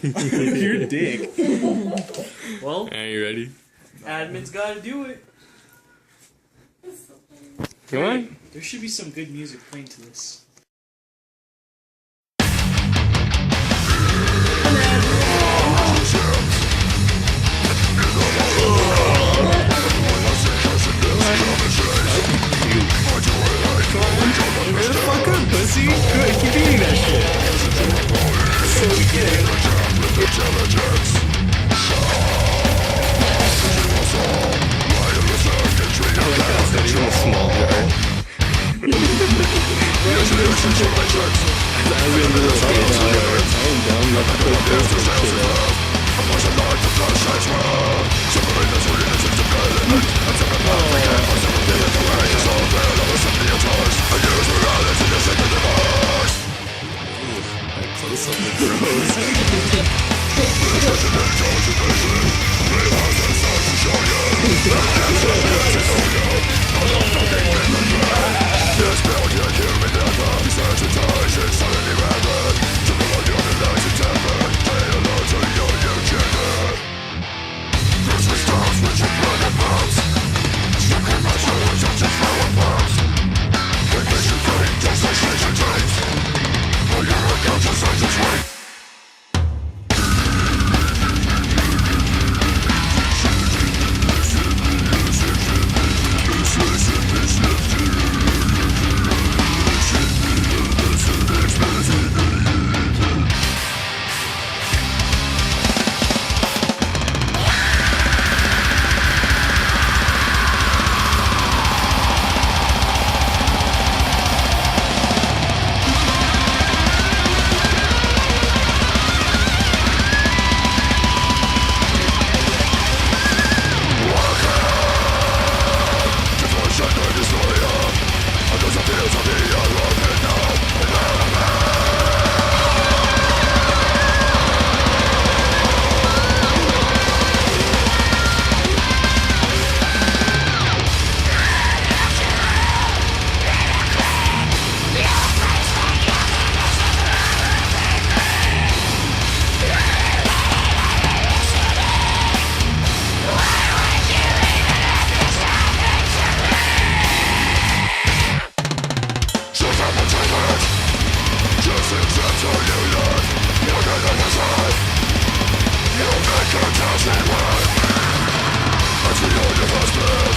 You're a dick. Well, Are you ready? admin's gotta do it. Come on. There should be some good music playing to this. Fuck up, pussy. Good, keep eating that shit. So good. I like how it's not even a small jar. I am dumb. Let's put this shit up. Close up the gross. Until your husband